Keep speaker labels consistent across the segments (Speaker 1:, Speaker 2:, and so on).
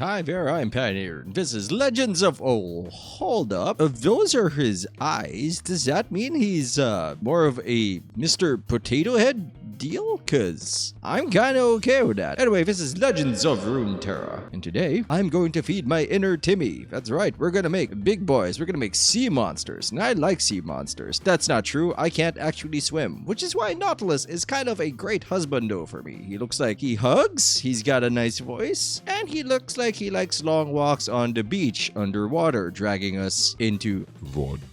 Speaker 1: Hi there, I'm Patinator, and this is Legends of... Oh, hold up. If those are his eyes, does that mean he's more of a Mr. Potato Head deal? Cause I'm kinda okay with that. Anyway, this is Legends of Runeterra, and today I'm going to feed my inner Timmy. That's right, we're gonna make big boys. We're gonna make sea monsters, and I like sea monsters. That's not true. I can't actually swim, which is why Nautilus is kind of a great husbando for me. He looks like he hugs, he's got a nice voice, and he looks like he likes long walks on the beach underwater, dragging us into the deep.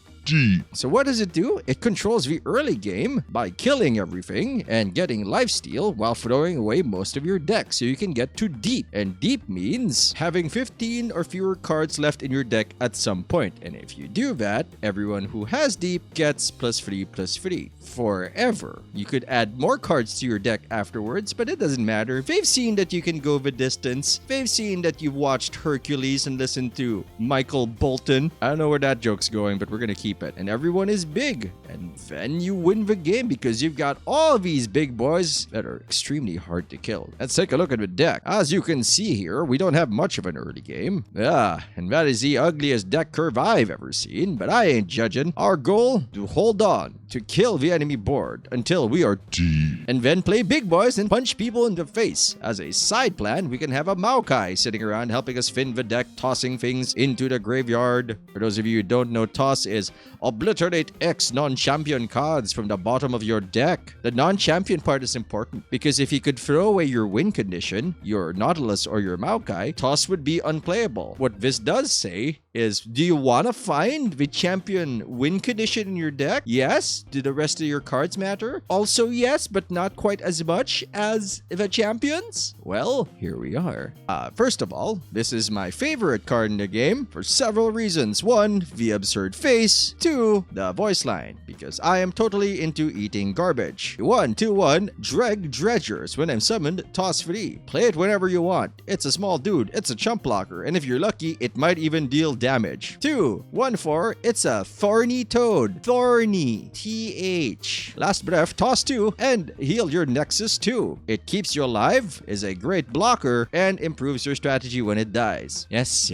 Speaker 1: So what does it do? It controls the early game by killing everything and getting lifesteal while throwing away most of your deck so you can get to deep. And deep means having 15 or fewer cards left in your deck at some point. And if you do that, everyone who has deep gets +3/+3 forever. You could add more cards to your deck afterwards, but it doesn't matter. They've seen that you can go the distance. They've seen that you've watched Hercules and listened to Michael Bolton. I don't know where that joke's going, but we're gonna keep it. And everyone is big, and then you win the game because you've got all these big boys that are extremely hard to kill. Let's take a look at the deck. As you can see here, we don't have much of an early game. Yeah, and that is the ugliest deck curve I've ever seen, but I ain't judging. Our goal, to hold on, to kill the enemy board until we are deep, and then play big boys and punch people in the face. As a side plan, we can have a MADKAI sitting around helping us fin the deck, tossing things into the graveyard. For those of you who don't know, toss is obliterate X non-champion cards from the bottom of your deck. The non-champion part is important because if you could throw away your win condition, your Nautilus or your MADKAI, toss would be unplayable. What this does say is, do you want to find the champion win condition in your deck? Yes. Do the rest of your cards matter? Also yes, but not quite as much as the champions? Well, here we are. First of all, this is my favorite card in the game for several reasons. One, the absurd face. Two, the voice line, because I am totally into eating garbage. 1/2/1, Dreg Dredgers. When I'm summoned, toss free. Play it whenever you want. It's a small dude, it's a chump blocker, and if you're lucky, it might even deal damage. 2/1/4, it's a thorny toad. Thorny. TH. Last breath, toss 2, and heal your Nexus 2. It keeps you alive, is a great blocker, and improves your strategy when it dies. Yes,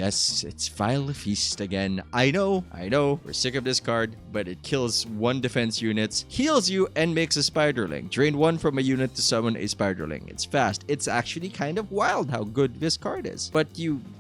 Speaker 1: it's Vile Feast again. I know, we're sick of this card, but it kills 1 defense units, heals you, and makes a spiderling. Drain 1 from a unit to summon a spiderling. It's fast. It's actually kind of wild how good this card is. But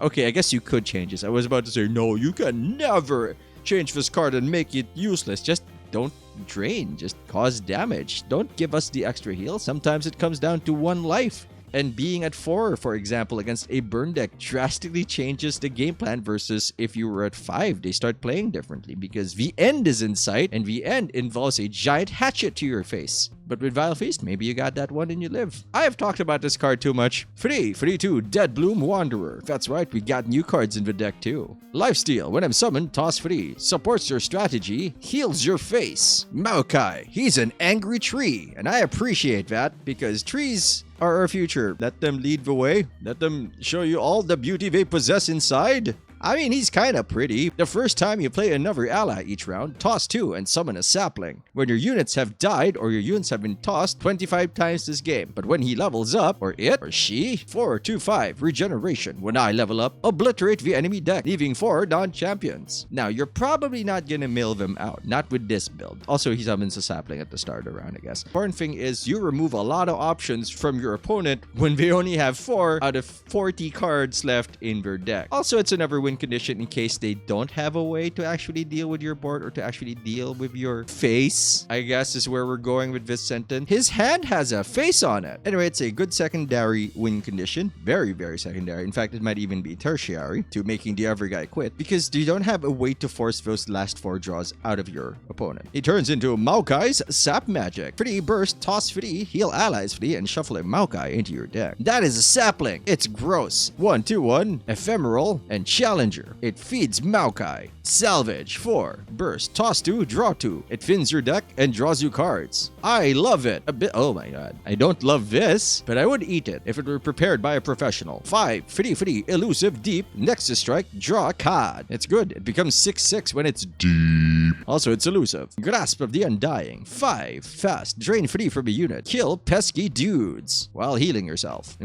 Speaker 1: okay, I guess you could change this. I was about to say, no, you can never change this card and make it useless. Just don't drain, just cause damage. Don't give us the extra heal. Sometimes it comes down to 1 life. And being at 4, for example, against a burn deck drastically changes the game plan versus if you were at 5. They start playing differently because the end is in sight, and the end involves a giant hatchet to your face. But with Vile Feast, maybe you got that one and you live. I have talked about this card too much. 3/2, Dead Bloom Wanderer. That's right, we got new cards in the deck too. Lifesteal, when I'm summoned, toss free. Supports your strategy, heals your face. MADKAI, he's an angry tree, and I appreciate that because trees are our future. Let them lead the way. Let them show you all the beauty they possess inside. I mean, he's kinda pretty. The first time you play another ally each round, toss 2 and summon a sapling. When your units have died or your units have been tossed 25 times this game. But when he levels up, or it, or she, 4/2/5, regeneration. When I level up, obliterate the enemy deck, leaving 4 non-champions. Now, you're probably not gonna mill them out, not with this build. Also, he summons a sapling at the start of the round, I guess. Important thing is, you remove a lot of options from your opponent when they only have 4 out of 40 cards left in their deck. Also, it's another win condition in case they don't have a way to actually deal with your board or to actually deal with your face, I guess is where we're going with this sentence. His hand has a face on it. Anyway, it's a good secondary win condition. Very, very secondary. In fact, it might even be tertiary to making the other guy quit because you don't have a way to force those last 4 draws out of your opponent. He turns into MADKAI's Sap Magic. Free burst, toss free, heal allies free, and shuffle a MADKAI into your deck. That is a sapling. It's gross. 1/2/1, ephemeral, and challenge. It feeds MADKAI. Salvage 4. Burst. Toss 2. Draw 2. It fins your deck and draws you cards. I love it. Oh my god. I don't love this, but I would eat it if it were prepared by a professional. 5. Free. Elusive. Deep. Nexus strike. Draw a card. It's good. It becomes 6/6 when it's deep. Also, it's elusive. Grasp of the Undying. 5. Fast. Drain free from a unit. Kill pesky dudes while healing yourself.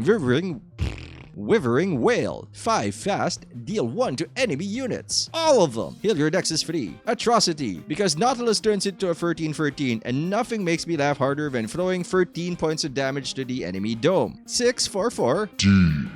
Speaker 1: Withering Whale. 5 fast, deal 1 to enemy units. All of them. Heal your decks is free. Atrocity. Because Nautilus turns into a 13-13 and nothing makes me laugh harder than throwing 13 points of damage to the enemy dome. 6/4/4. Deep.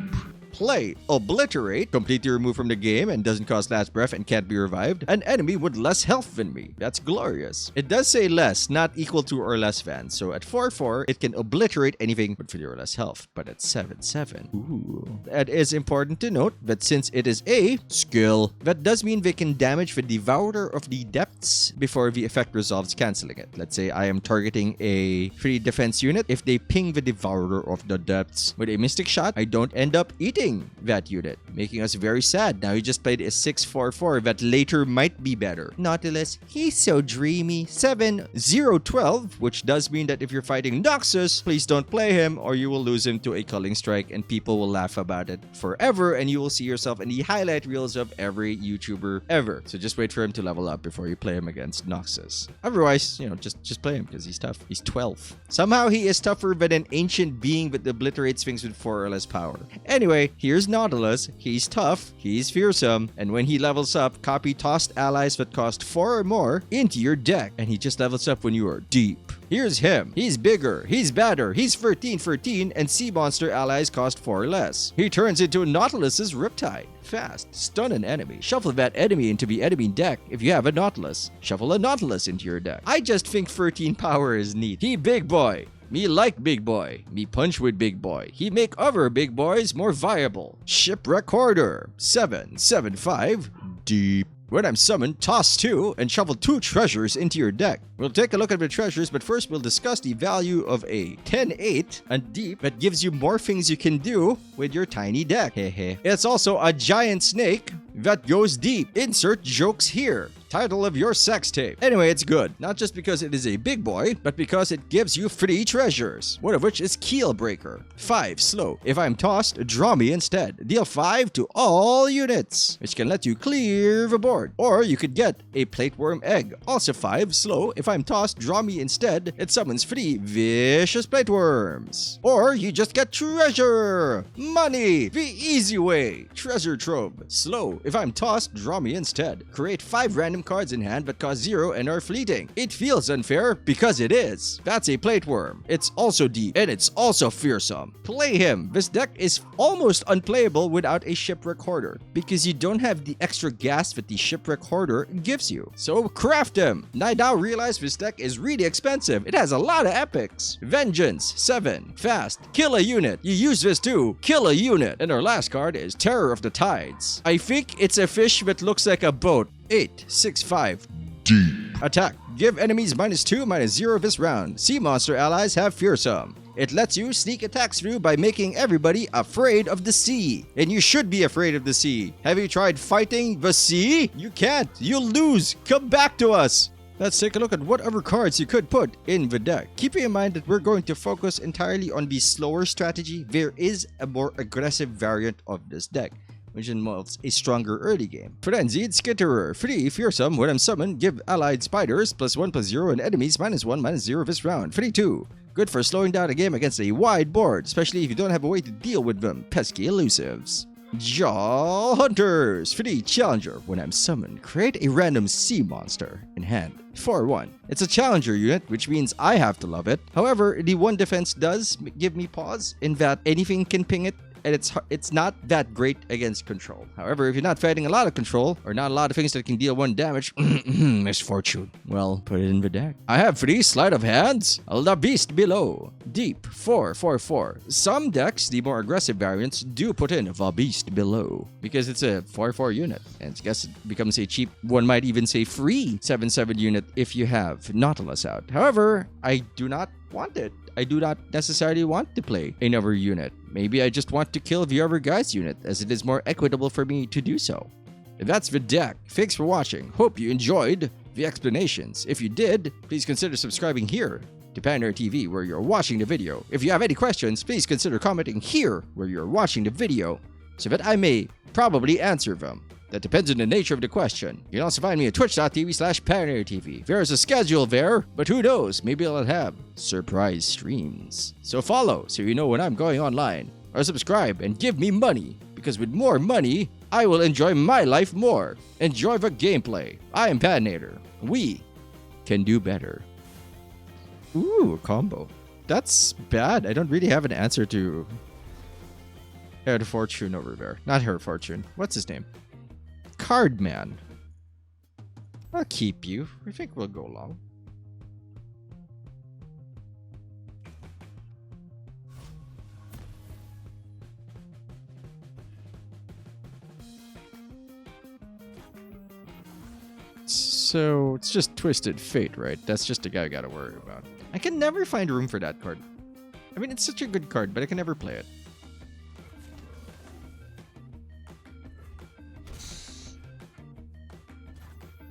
Speaker 1: Play Obliterate, completely removed from the game and doesn't cost last breath and can't be revived. An enemy with less health than me. That's glorious. It does say less, not equal to or less than. So at 4/4, it can obliterate anything with 3 or less health. But at 7/7, ooh. That is important to note that since it is a skill, that does mean they can damage the Devourer of the Depths before the effect resolves, canceling it. Let's say I am targeting a 3 defense unit. If they ping the Devourer of the Depths with a Mystic Shot, I don't end up eating that unit, making us very sad. Now he just played a 6/4/4 that later might be better. Nautilus, he's so dreamy. 7/0/12, which does mean that if you're fighting Noxus, please don't play him or you will lose him to a Culling Strike and people will laugh about it forever and you will see yourself in the highlight reels of every YouTuber ever. So just wait for him to level up before you play him against Noxus. Otherwise, just play him because he's tough. He's 12. Somehow he is tougher than an ancient being that obliterates things with 4 or less power. Anyway, here's Nautilus. He's tough, he's fearsome, and when he levels up, copy tossed allies that cost 4 or more into your deck, and he just levels up when you are deep. Here's him. He's bigger, he's badder, he's 13/13, and sea monster allies cost 4 or less. He turns into Nautilus's Riptide. Fast, stun an enemy. Shuffle that enemy into the enemy deck if you have a Nautilus. Shuffle a Nautilus into your deck. I just think 13 power is neat. He big boy. Me like big boy. Me punch with big boy. He make other big boys more viable. Shipwreck Hoarder. 7/7/5. Deep. When I'm summoned, toss 2 and shuffle 2 treasures into your deck. We'll take a look at the treasures, but first we'll discuss the value of a 10/8 and deep that gives you more things you can do with your tiny deck. Hehe. It's also a giant snake that goes deep. Insert jokes here. Title of your sex tape. Anyway, it's good. Not just because it is a big boy, but because it gives you 3 treasures. One of which is Keel Breaker. 5 slow. If I'm tossed, draw me instead. Deal 5 to all units, which can let you clear the board. Or you could get a Plateworm Egg. Also 5 slow. If I'm tossed, draw me instead. It summons 3 vicious Plateworms. Or you just get treasure. Money. The easy way. Treasure Trove. Slow. If I'm tossed, draw me instead. Create 5 random cards in hand that cost 0 and are fleeting. It feels unfair because it is. That's a Plateworm. It's also deep and it's also fearsome. Play him. This deck is almost unplayable without a Shipwreck Hoarder because you don't have the extra gas that the Shipwreck Hoarder gives you. So craft him. I now realize this deck is really expensive. It has a lot of epics. Vengeance. 7. Fast. Kill a unit. You use this too. Kill a unit. And our last card is Terror of the Tides. I think it's a fish that looks like a boat. 8/6/5. Deep. Attack. Give enemies -2, -0 this round. Sea monster allies have fearsome. It lets you sneak attacks through by making everybody afraid of the sea. And you should be afraid of the sea. Have you tried fighting the sea? You can't. You'll lose. Come back to us. Let's take a look at what other cards you could put in the deck. Keeping in mind that we're going to focus entirely on the slower strategy, there is a more aggressive variant of this deck, which involves a stronger early game. Frenzied Skitterer. 3 fearsome. When I'm summoned, give allied spiders +1/+0 and enemies -1 -0 this round. 3/2. Good for slowing down a game against a wide board, especially if you don't have a way to deal with them. Pesky elusives. Jaw Hunters. 3 challenger. When I'm summoned, create a random sea monster in hand. 4/1. It's a challenger unit, which means I have to love it. However, the 1 defense does give me pause in that anything can ping it, and it's not that great against control. However, if you're not fighting a lot of control, or not a lot of things that can deal 1 damage, misfortune, well, put it in the deck. I have 3 sleight of hands. The Beast Below. Deep. 4/4/4. Some decks, the more aggressive variants, do put in the Beast Below, because it's a 4/4 unit, and I guess it becomes a cheap, one might even say free 7/7 unit if you have Nautilus out. However, I do not want it. I do not necessarily want to play another unit. Maybe I just want to kill the other guy's unit, as it is more equitable for me to do so. That's the deck. Thanks for watching. Hope you enjoyed the explanations. If you did, please consider subscribing here to Patinator TV where you're watching the video. If you have any questions, please consider commenting here where you're watching the video so that I may probably answer them. That depends on the nature of the question. You can also find me at twitch.tv/Patinator TV. There is a schedule there, but who knows, maybe I'll have surprise streams. So follow so you know when I'm going online. or subscribe and give me money, because with more money, I will enjoy my life more. Enjoy the gameplay. I am Patinator. We can do better. Ooh, a combo. That's bad. I don't really have an answer to Her Fortune over there. Not Her Fortune. What's his name? Cardman. I'll keep you. I think we'll go long. So it's just Twisted Fate, right? That's just a guy I gotta worry about. I can never find room for that card. I mean, it's such a good card, but I can never play it.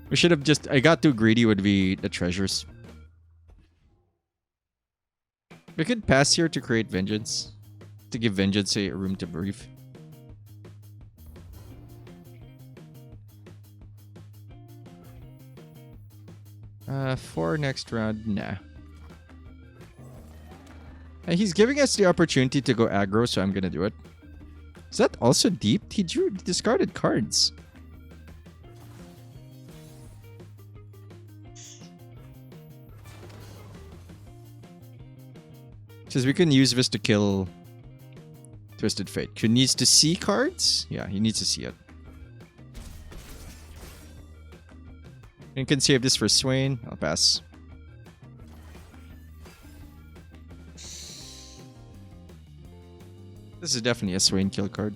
Speaker 1: We should have just... I got too greedy with the treasures. We could pass here to create Vengeance. To give Vengeance a room to breathe. For next round, nah. And he's giving us the opportunity to go aggro, so I'm gonna do it. Is that also deep? He drew discarded cards. Says we can use this to kill Twisted Fate. Who needs to see cards? Yeah, he needs to see it. You can save this for Swain. I'll pass. This is definitely a Swain kill card.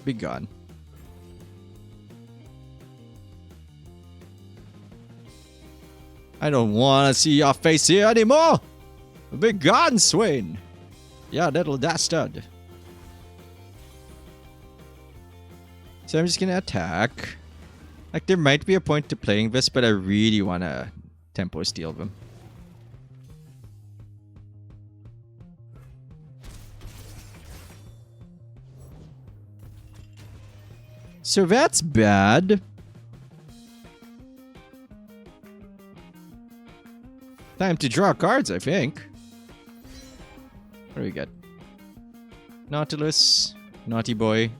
Speaker 1: Be gone. I don't want to see your face here anymore! Be gone, Swain! Yeah, little dastard. So I'm just gonna attack. Like, there might be a point to playing this, but I really want to tempo steal them. So that's bad. Time to draw cards, I think. What do we get? Nautilus, Naughty Boy.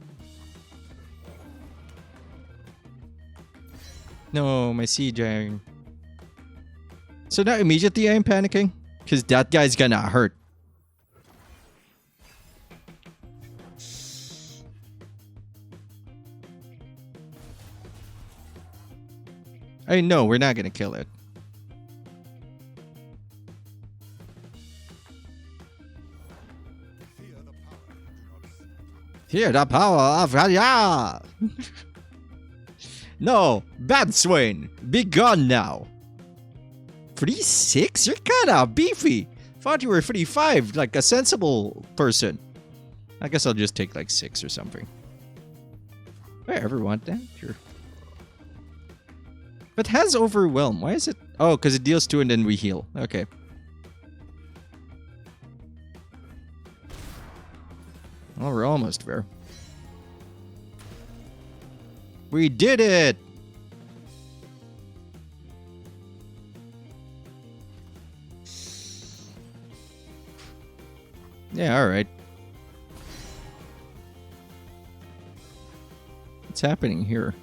Speaker 1: No, my Sea Giant. So now immediately I'm panicking? Because that guy's gonna hurt. I know, we're not gonna kill it. Hear the power of Raya! No, bad Swain, be gone now. 3-6? You're kinda beefy. Thought you were 3-5, like a sensible person. I guess I'll just take like 6 or something. If I ever want that, sure. But has Overwhelm. Why is it? Oh, because it deals 2 and then we heal. Okay. Well, we're almost there. We did it! Yeah, alright. What's happening here?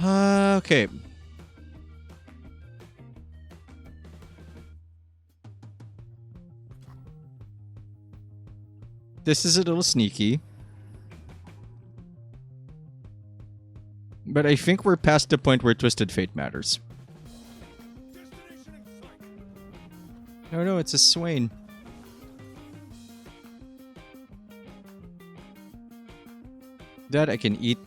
Speaker 1: Okay. This is a little sneaky. But I think we're past the point where Twisted Fate matters. No, no, it's a Swain. That I can eat.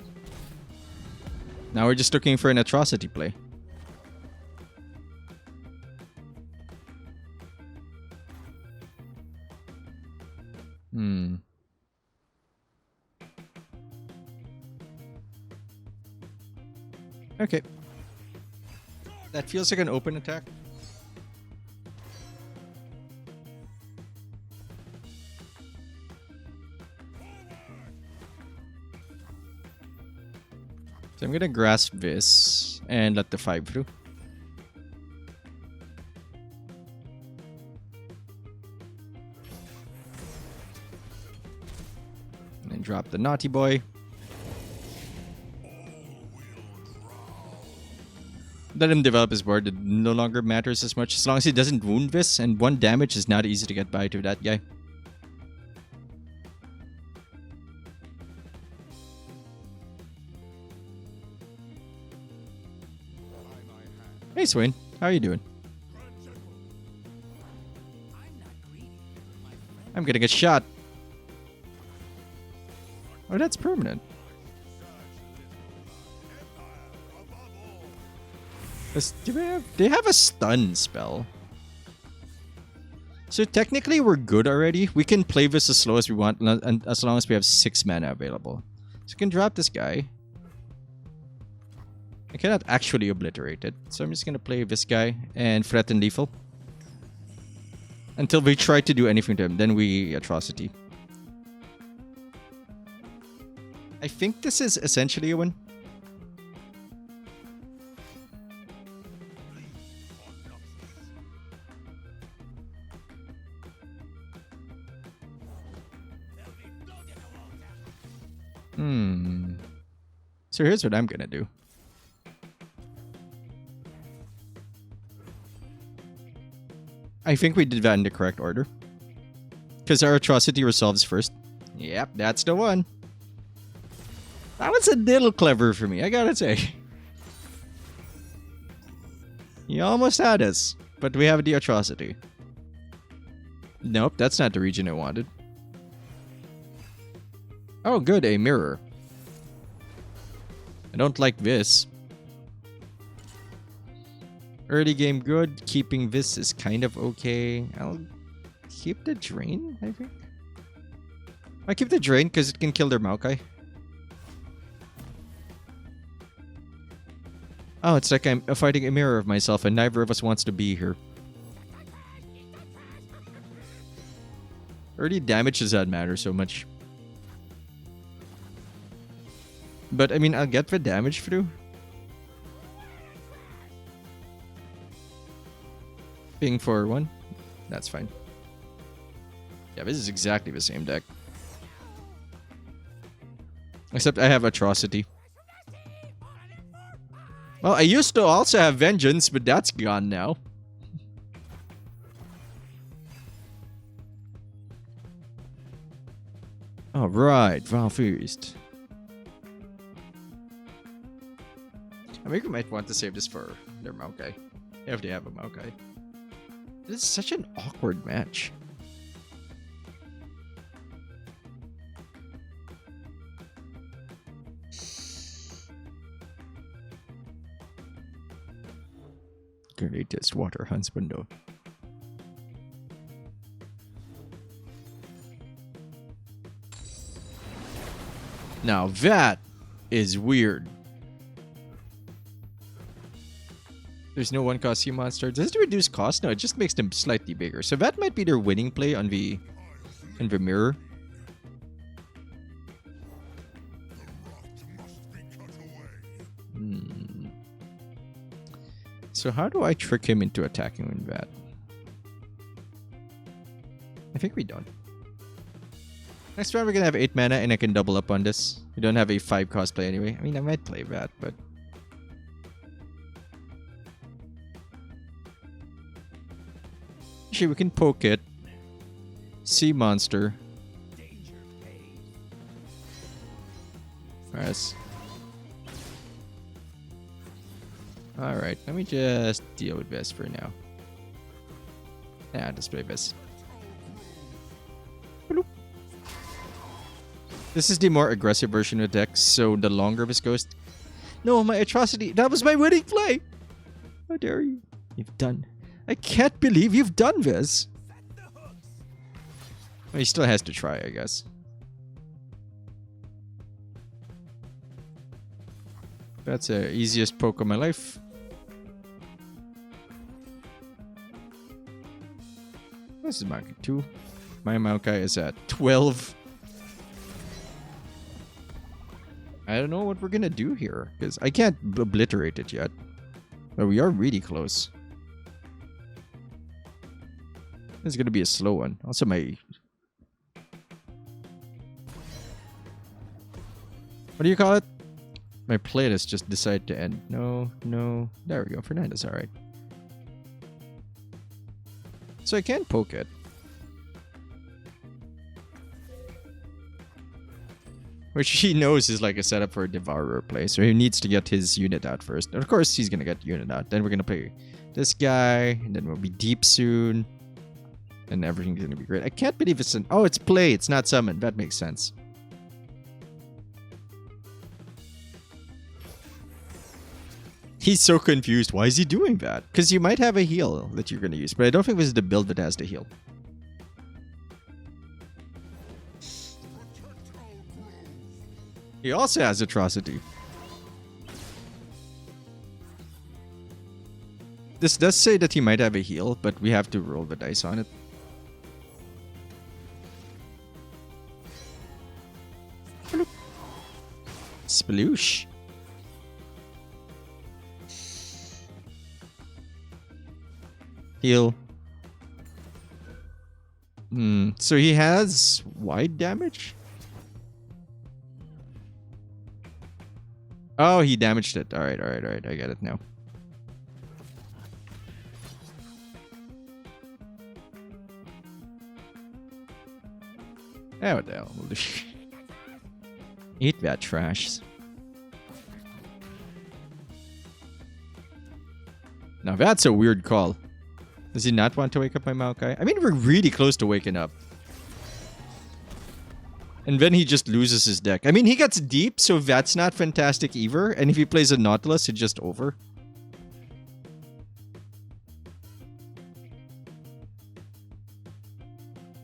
Speaker 1: Now we're just looking for an atrocity play. Okay. That feels like an open attack. So I'm gonna grasp this and let the 5 through. And then drop the naughty boy. Let him develop his board. It no longer matters as much as long as he doesn't wound this, and 1 damage is not easy to get by to that guy. Hey Swain, how are you doing? I'm getting a shot. Oh, that's permanent. They have a stun spell. So technically we're good already. We can play this as slow as we want, and as long as we have 6 mana available. So we can drop this guy. I cannot actually obliterate it, so I'm just gonna play this guy and threaten lethal. Until we try to do anything to him, then we atrocity. I think this is essentially a win. So here's what I'm gonna do. I think we did that in the correct order. Because our atrocity resolves first. Yep, that's the one. That was a little clever for me, I gotta say. You almost had us, but we have the atrocity. Nope, that's not the region I wanted. Oh good, a mirror. I don't like this. Early game good. Keeping this is kind of okay. I'll keep the drain, I think. I keep the drain because it can kill their MADKAI. Oh, it's like I'm fighting a mirror of myself and neither of us wants to be here. Early damage does not matter so much. But I mean, I'll get the damage through. Ping for 1. That's fine. Yeah, this is exactly the same deck. Except I have atrocity. Well, I used to also have vengeance, but that's gone now. Alright, Val Feast. I think we might want to save this for their MADKAI. If they have a MADKAI. This is such an awkward match. Greatest water huntsman though. Now that is weird. There's no 1-cost sea monster. Does it reduce cost? No, it just makes them slightly bigger. So that might be their winning play on the mirror. So how do I trick him into attacking with that? I think we don't. Next round we're gonna have 8 mana and I can double up on this. We don't have a 5-cost play anyway. I mean, I might play that, but... Actually, we can poke it. Sea monster. Press. Alright, let me just deal with this for now. Yeah, just play this. Bloop. This is the more aggressive version of the deck, so the longer this goes... No, my atrocity! That was my winning play! How dare you? You've done... I can't believe you've done this! Well, he still has to try, I guess. That's the easiest poke of my life. This is market 2. My MADKAI is at 12. I don't know what we're gonna do here, because I can't obliterate it yet. But we are really close. This is gonna be a slow one. Also, my What do you call it? My playlist just decided to end. No, no. There we go. Fernando's alright. So I can poke it. Which he knows is like a setup for a Devourer play. So he needs to get his unit out first. And of course, he's going to get the unit out. Then we're going to play this guy. And then we'll be deep soon. And everything's going to be great. I can't believe it's an... Oh, it's play. It's not summon. That makes sense. He's so confused. Why is he doing that? Because you might have a heal that you're going to use. But I don't think this is the build that has the heal. He also has Atrocity. This does say that he might have a heal, but we have to roll the dice on it. Sploosh. Heal. So he has wide damage? Oh, he damaged it. Alright, alright, alright. I get it now. Oh, what the hell. Eat that trash. Now that's a weird call. Does he not want to wake up my MADKAI? I mean, we're really close to waking up. And then he just loses his deck. I mean, he gets deep, so that's not fantastic either. And if he plays a Nautilus, it's just over.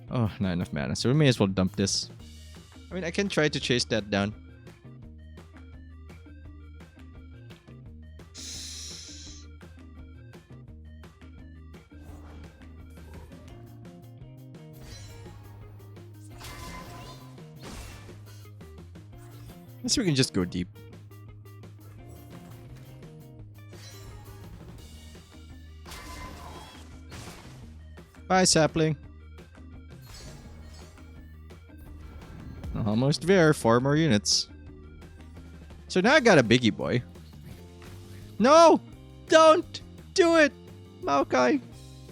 Speaker 1: Oh, not enough mana. So we may as well dump this. I mean, I can try to chase that down. Guess we can just go deep. Bye, sapling. Almost there. 4 more units. So now I got a biggie boy. No! Don't do it! MADKAI!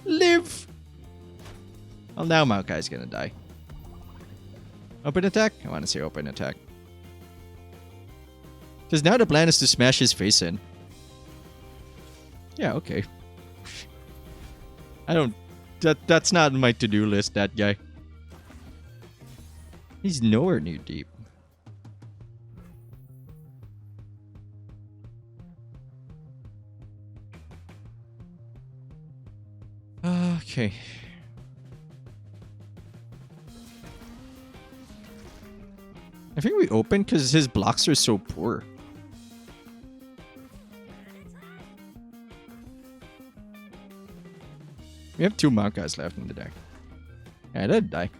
Speaker 1: Live! Well, now MADKAI's gonna die. Open attack? I want to say open attack. Because now the plan is to smash his face in. Yeah, okay. I don't... That's not my to-do list, that guy. He's nowhere near deep. Okay. I think we open because his blocks are so poor. We have 2 MADKAIs left in the deck. Yeah, I did die.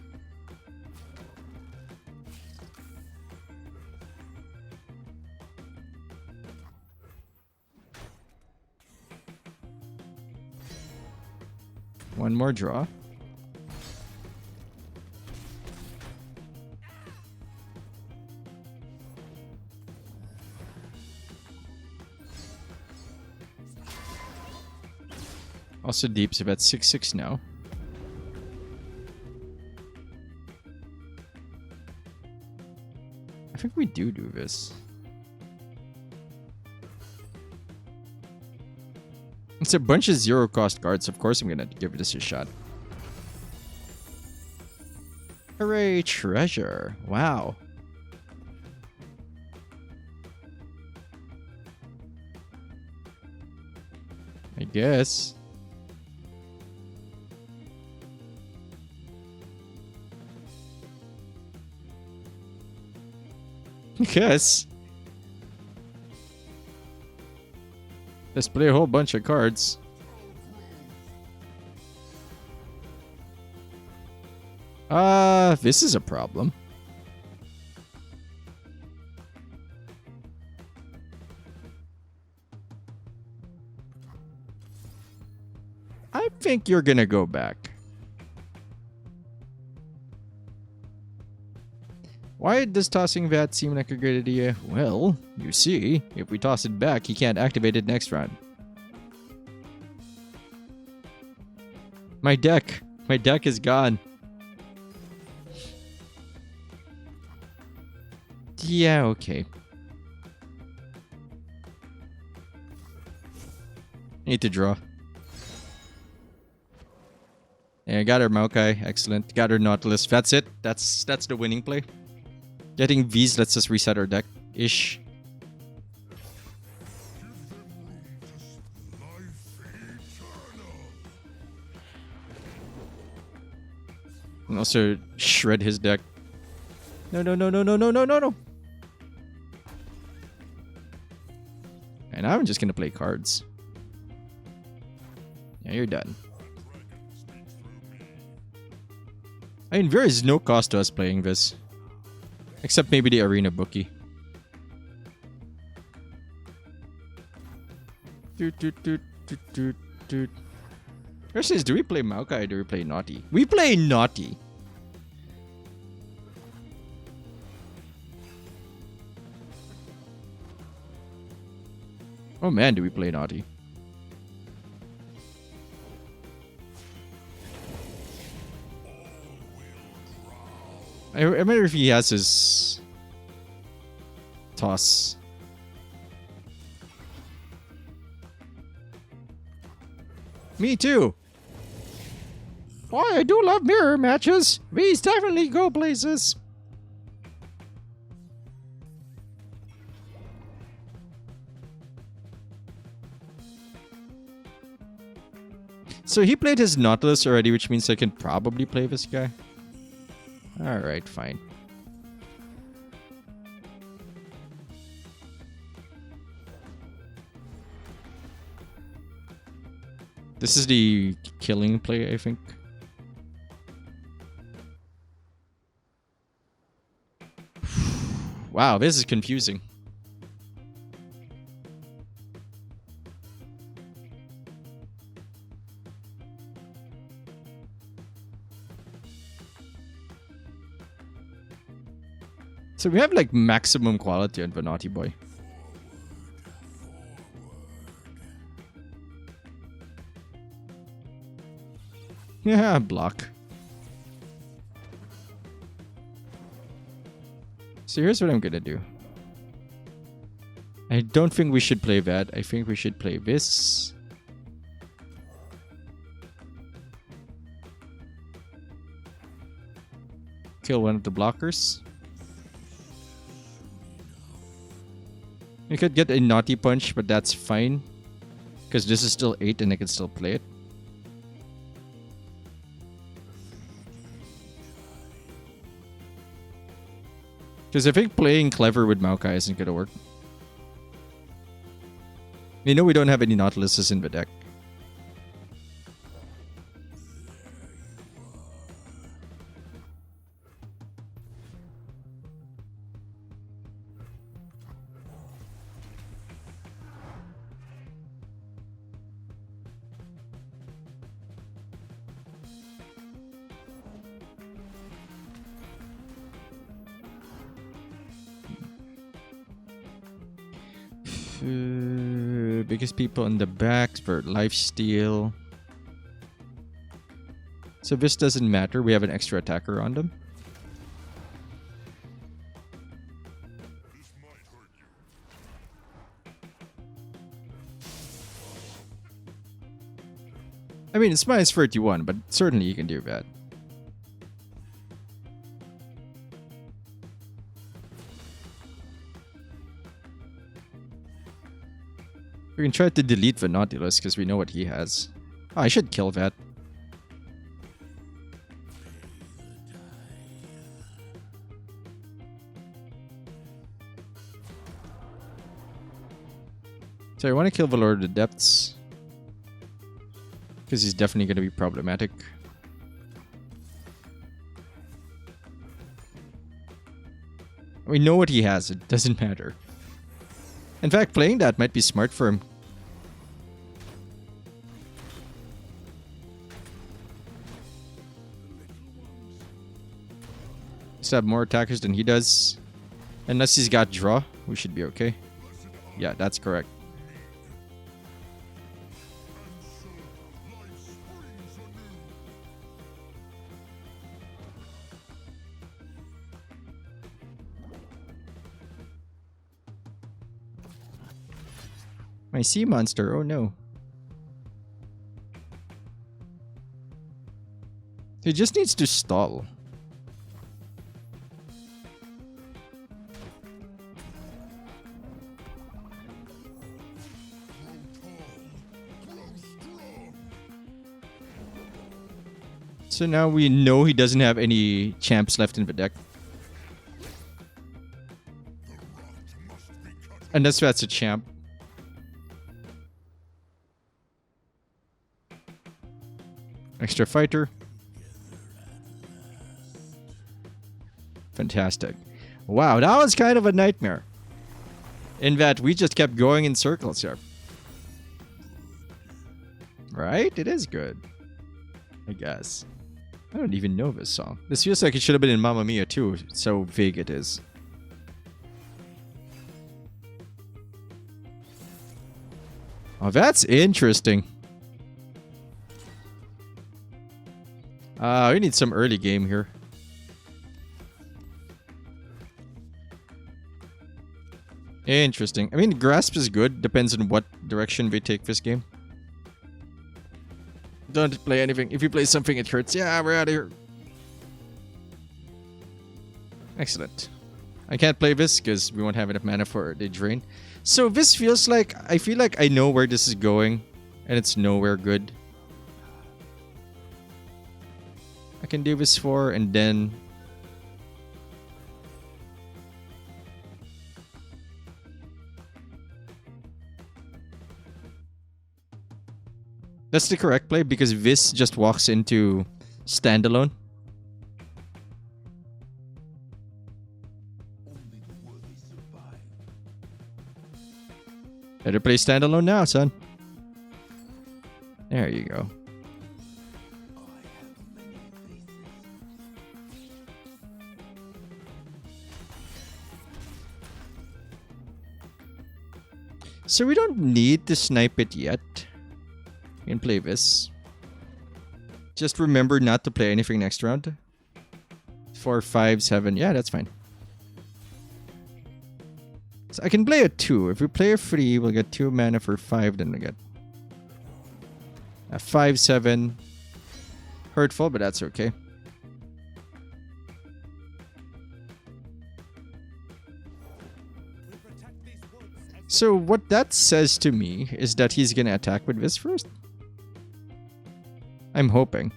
Speaker 1: One more draw. Also deep, so about 6/6 now. I think we do this. It's a bunch of 0-cost cards. Of course I'm gonna give this a shot. Hooray, treasure. Wow. I guess. Yes. Let's play a whole bunch of cards. This is a problem. I think you're gonna go back. Why does tossing that seem like a great idea? Well, you see, if we toss it back, he can't activate it next round. My deck is gone. Yeah, okay. Need to draw. Yeah, got our MADKAI. Excellent. Got our Nautilus. That's it. That's the winning play. Getting V's lets us reset our deck-ish. And also shred his deck. No. And I'm just gonna play cards. Yeah, you're done. I mean, there is no cost to us playing this. Except maybe the arena bookie. Question is, do we play MADKAI or do we play Naughty? We play Naughty. Oh man, do we play Naughty? I wonder if he has his toss. Me too. Boy, I do love mirror matches. These definitely go places. So he played his Nautilus already, which means I can probably play this guy. Alright, fine. This is the killing play, I think. Wow, this is confusing. So we have like maximum quality on the Naughty Boy. Yeah, block. So here's what I'm gonna do. I don't think we should play that. I think we should play this. Kill one of the blockers. You could get a Naughty Punch, but that's fine. Because this is still 8 and I can still play it. Because I think playing clever with MADKAI isn't gonna work. You know we don't have any Nautiluses in the deck. Biggest people in the back for lifesteal. So this doesn't matter. We have an extra attacker on them. I mean, it's minus 31, but certainly you can do that. We can try to delete the Nautilus because we know what he has. Oh, I should kill that. So I want to kill the Lord of the Depths. Because he's definitely going to be problematic. We know what he has. It doesn't matter. In fact, playing that might be smart for him. looks to have more attackers than he does. Unless he's got draw, we should be okay. Yeah, that's correct. My sea monster, oh no. He just needs to stall. So now we know he doesn't have any champs left in the deck. Unless that's a champ. Extra fighter. Fantastic. Wow, that was kind of a nightmare. In that we just kept going in circles here. Right? It is good. I guess. I don't even know this song. This feels like it should have been in Mamma Mia too. So vague it is. Oh, that's interesting. We need some early game here. Interesting. I mean, grasp is good. Depends on what direction we take this game. Don't play anything. If you play something, it hurts. Yeah, we're out of here. Excellent. I can't play this because we won't have enough mana for the drain. So this feels like... I feel like I know where this is going. And it's nowhere good. I can do this for and then... That's the correct play because this just walks into standalone. Better play standalone now, son. There you go. So we don't need to snipe it yet. We can play this. Just remember not to play anything next round. 4, 5, 7. Yeah, that's fine. So I can play a 2. If we play a 3, we'll get 2 mana for 5. Then we get a 5, 7. Hurtful, but that's okay. So what that says to me is that he's gonna attack with this first. I'm hoping.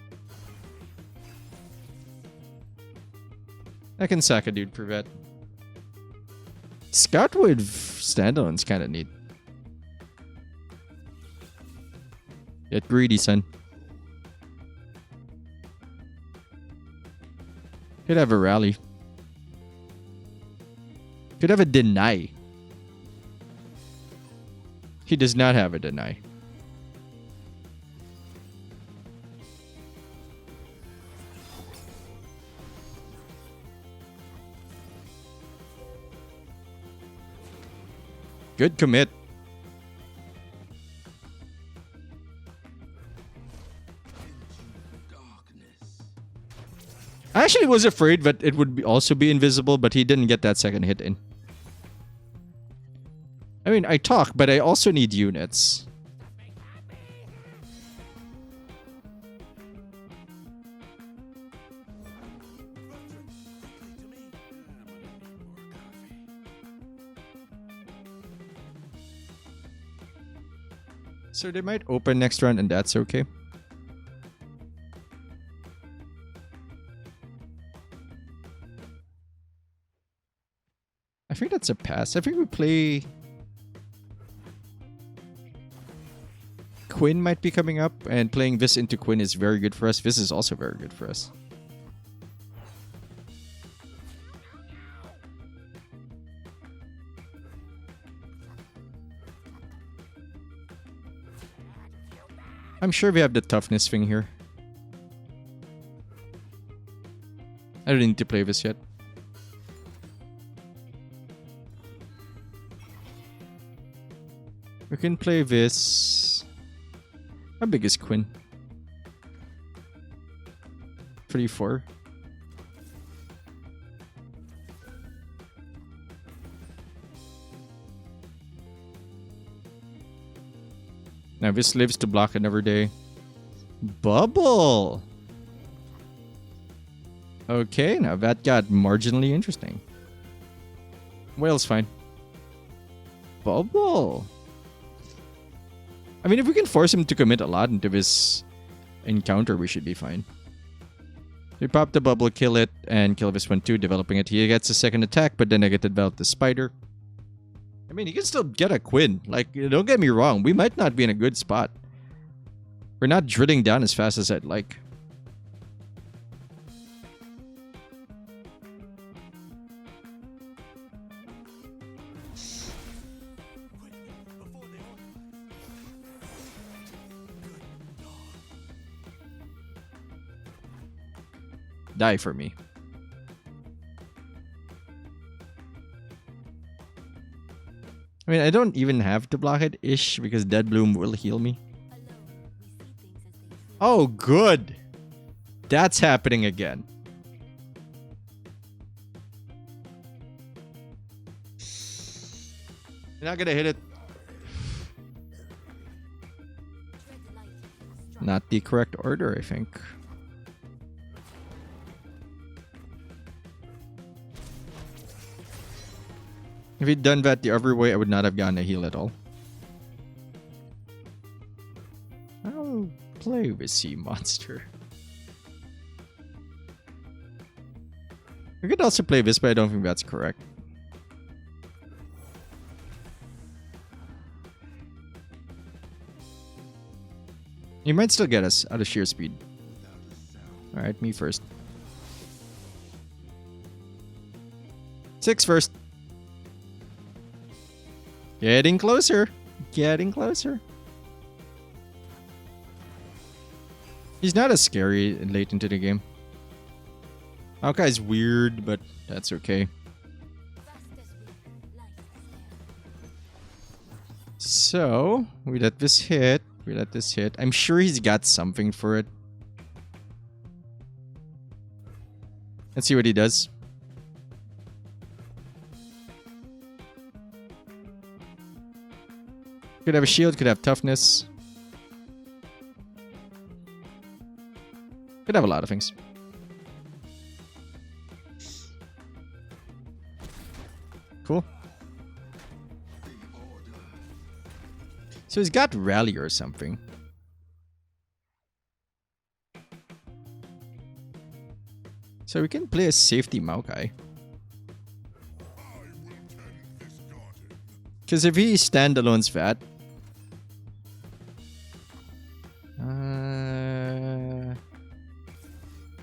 Speaker 1: I can sack a dude for that. Scout with standalone's kind of neat. Get greedy, son. Could have a rally. Could have a deny. He does not have a deny. Good commit. I actually was afraid that it would also be invisible, but he didn't get that second hit in. I mean, I talk, but I also need units. So they might open next round and that's okay. I think that's a pass. I think we play... Quinn might be coming up, and playing this into Quinn is very good for us. This is also very good for us. I'm sure we have the toughness thing here. I don't need to play this yet. We can play this. How big is Quinn? 3-4. Now this lives to block another day. Bubble! Okay, now that got marginally interesting. Whale's fine. Bubble! I mean, if we can force him to commit a lot into this encounter, we should be fine. We pop the bubble, kill it, and kill this one too, developing it. He gets a second attack, but then I get to develop the spider. I mean, he can still get a Quinn. Like, don't get me wrong, we might not be in a good spot. We're not drilling down as fast as I'd like. Die for me. I mean, I don't even have to block it-ish because Dead Bloom will heal me. Oh, good. That's happening again. You're not gonna hit it. Not the correct order, I think. If he'd done that the other way, I would not have gotten a heal at all. I'll play with Sea Monster. We could also play this, but I don't think that's correct. He might still get us out of sheer speed. Alright, me first. 6 first. Getting closer. Getting closer. He's not as scary late into the game. Maokai's weird, but that's okay. So, we let this hit. We let this hit. I'm sure he's got something for it. Let's see what he does. Could have a shield, could have toughness. Could have a lot of things. Cool. So he's got rally or something. So we can play a safety Maokai. Because if he standalones that,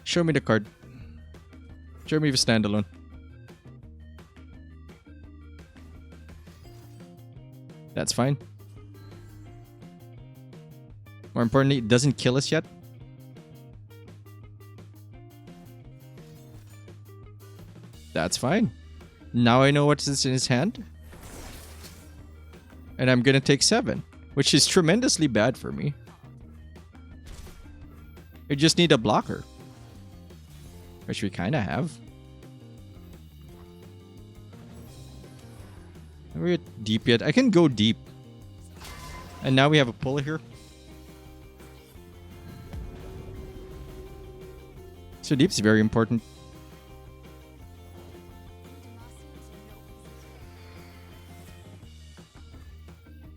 Speaker 1: show me the card. Show me the standalone. That's fine. More importantly, it doesn't kill us yet. That's fine. Now I know what's in his hand. And I'm gonna take 7, which is tremendously bad for me. I just need a blocker. Which we kind of have. Are we deep yet? I can go deep. And now we have a pull here. So deep's very important.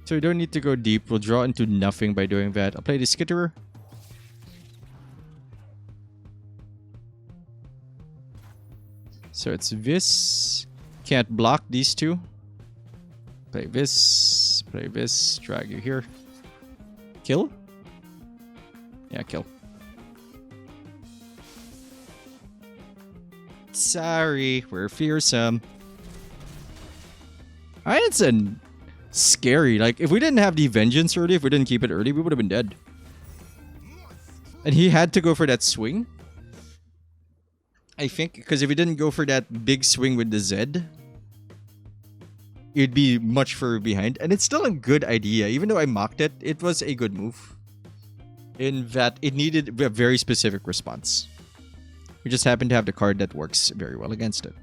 Speaker 1: So we don't need to go deep. We'll draw into nothing by doing that. I'll play the Skitterer. So it's this. Can't block these two. Play this. Play this. Drag you here. Kill? Yeah, kill. Sorry, we're fearsome. Alright, it's a scary. Like, if we didn't have the Vengeance early, if we didn't keep it early, we would have been dead. And he had to go for that swing. I think, because if he didn't go for that big swing with the Z, it'd be much further behind. And it's still a good idea. Even though I mocked it, it was a good move. In that it needed a very specific response. We just happen to have the card that works very well against it.